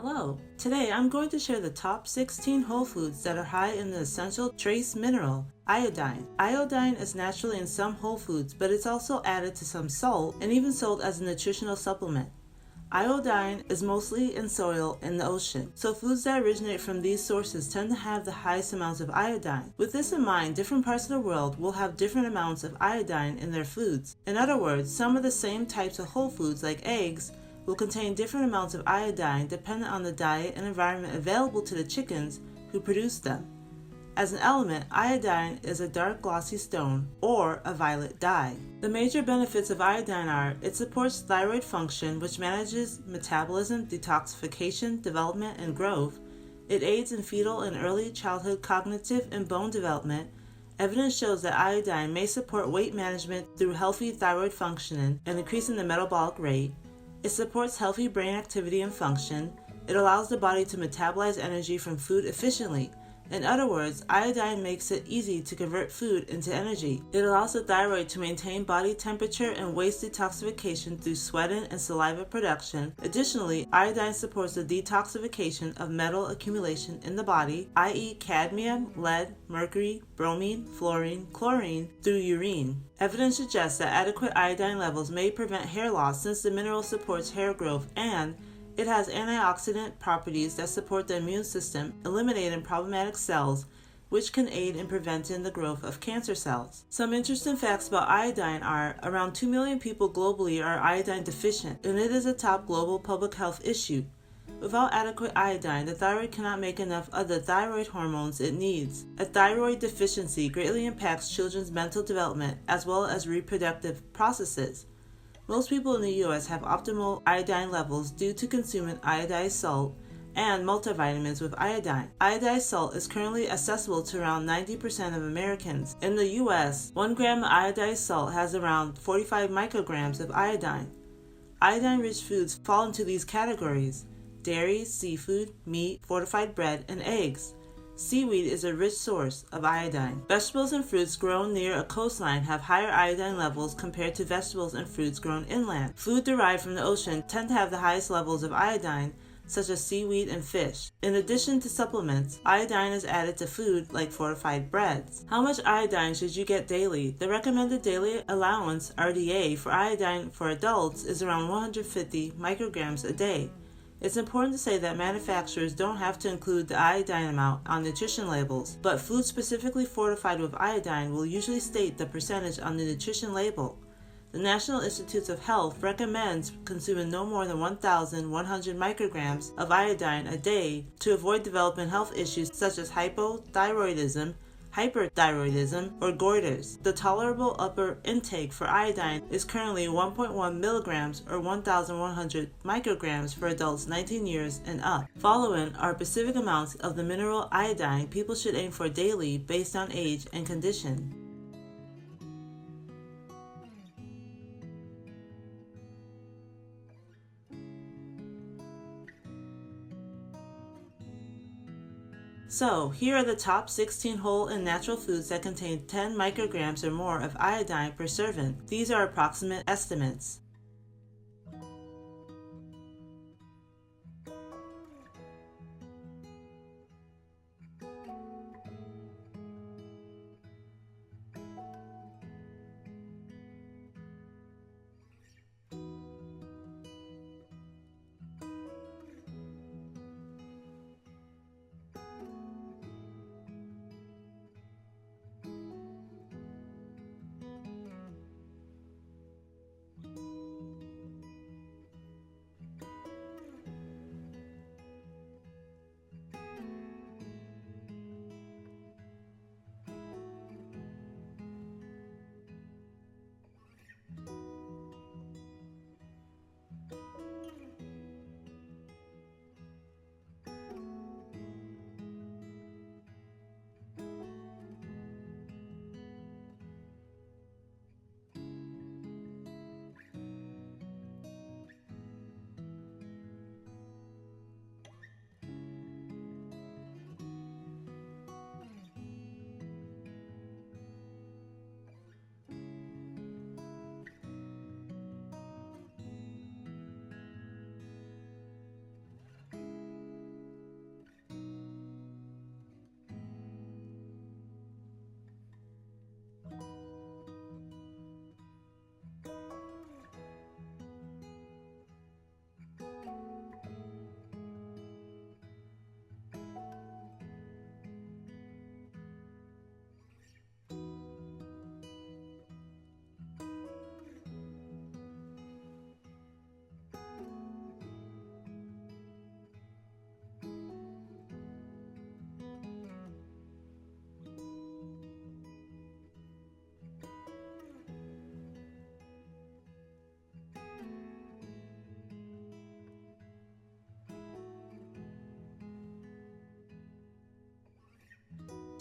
Hello! Today I'm going to share the top 16 whole foods that are high in the essential trace mineral, iodine. Iodine is naturally in some whole foods, but it's also added to some salt and even sold as a nutritional supplement. Iodine is mostly in soil in the ocean, so foods that originate from these sources tend to have the highest amounts of iodine. With this in mind, different parts of the world will have different amounts of iodine in their foods. In other words, some of the same types of whole foods like eggs will contain different amounts of iodine dependent on the diet and environment available to the chickens who produce them. As an element, iodine is a dark glossy stone or a violet dye. The major benefits of iodine are it supports thyroid function, which manages metabolism, detoxification, development, and growth. It aids in fetal and early childhood cognitive and bone development. Evidence shows that iodine may support weight management through healthy thyroid functioning and increasing the metabolic rate. It supports healthy brain activity and function. It allows the body to metabolize energy from food efficiently. In other words, iodine makes it easy to convert food into energy. It allows the thyroid to maintain body temperature and waste detoxification through sweating and saliva production. Additionally, iodine supports the detoxification of metal accumulation in the body, i.e. cadmium, lead, mercury, bromine, fluorine, chlorine, through urine. Evidence suggests that adequate iodine levels may prevent hair loss since the mineral supports hair growth and it has antioxidant properties that support the immune system, eliminating problematic cells, which can aid in preventing the growth of cancer cells. Some interesting facts about iodine are around 2 million people globally are iodine deficient, and it is a top global public health issue. Without adequate iodine, the thyroid cannot make enough of the thyroid hormones it needs. A thyroid deficiency greatly impacts children's mental development as well as reproductive processes. Most people in the U.S. have optimal iodine levels due to consuming iodized salt and multivitamins with iodine. Iodized salt is currently accessible to around 90% of Americans. In the U.S., 1 gram of iodized salt has around 45 micrograms of iodine. Iodine-rich foods fall into these categories: dairy, seafood, meat, fortified bread, and eggs. Seaweed is a rich source of iodine. Vegetables and fruits grown near a coastline have higher iodine levels compared to vegetables and fruits grown inland. Food derived from the ocean tend to have the highest levels of iodine, such as seaweed and fish. In addition to supplements, iodine is added to food like fortified breads. How much iodine should you get daily? The recommended daily allowance, RDA, for iodine for adults is around 150 micrograms a day. It's important to say that manufacturers don't have to include the iodine amount on nutrition labels, but foods specifically fortified with iodine will usually state the percentage on the nutrition label. The National Institutes of Health recommends consuming no more than 1,100 micrograms of iodine a day to avoid developing health issues such as hypothyroidism, hyperthyroidism, or goiters. The tolerable upper intake for iodine is currently 1.1 milligrams or 1,100 micrograms for adults 19 years and up. Following are specific amounts of the mineral iodine people should aim for daily based on age and condition. So, here are the top 16 whole and natural foods that contain 10 micrograms or more of iodine per serving. These are approximate estimates.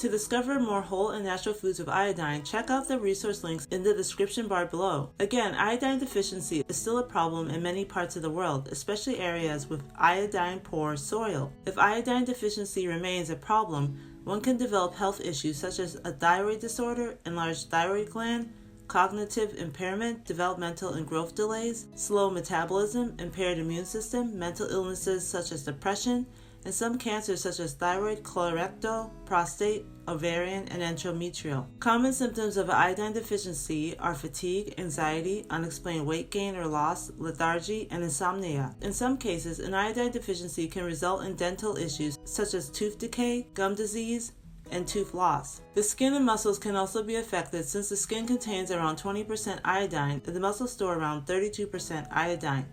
To discover more whole and natural foods with iodine, check out the resource links in the description bar below. Again, iodine deficiency is still a problem in many parts of the world, especially areas with iodine-poor soil. If iodine deficiency remains a problem, one can develop health issues such as a thyroid disorder, enlarged thyroid gland, cognitive impairment, developmental and growth delays, slow metabolism, impaired immune system, mental illnesses such as depression, and some cancers such as thyroid, colorectal, prostate, ovarian, and endometrial. Common symptoms of iodine deficiency are fatigue, anxiety, unexplained weight gain or loss, lethargy, and insomnia. In some cases, an iodine deficiency can result in dental issues such as tooth decay, gum disease, and tooth loss. The skin and muscles can also be affected since the skin contains around 20% iodine and the muscles store around 32% iodine.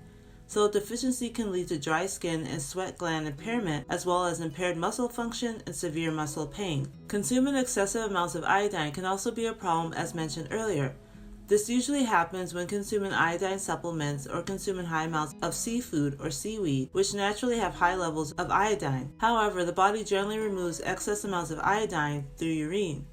So deficiency can lead to dry skin and sweat gland impairment, as well as impaired muscle function and severe muscle pain. Consuming excessive amounts of iodine can also be a problem, as mentioned earlier. This usually happens when consuming iodine supplements or consuming high amounts of seafood or seaweed, which naturally have high levels of iodine. However, the body generally removes excess amounts of iodine through urine.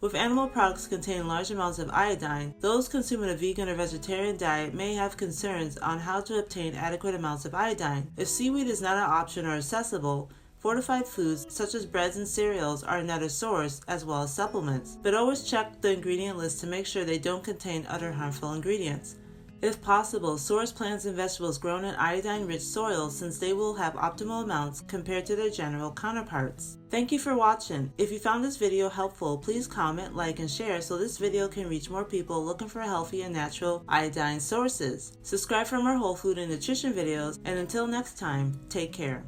With animal products containing large amounts of iodine, those consuming a vegan or vegetarian diet may have concerns on how to obtain adequate amounts of iodine. If seaweed is not an option or accessible, fortified foods such as breads and cereals are another source, as well as supplements. But always check the ingredient list to make sure they don't contain other harmful ingredients. If possible, source plants and vegetables grown in iodine-rich soil since they will have optimal amounts compared to their general counterparts. Thank you for watching. If you found this video helpful, please comment, like, and share so this video can reach more people looking for healthy and natural iodine sources. Subscribe for more whole food and nutrition videos, and until next time, take care.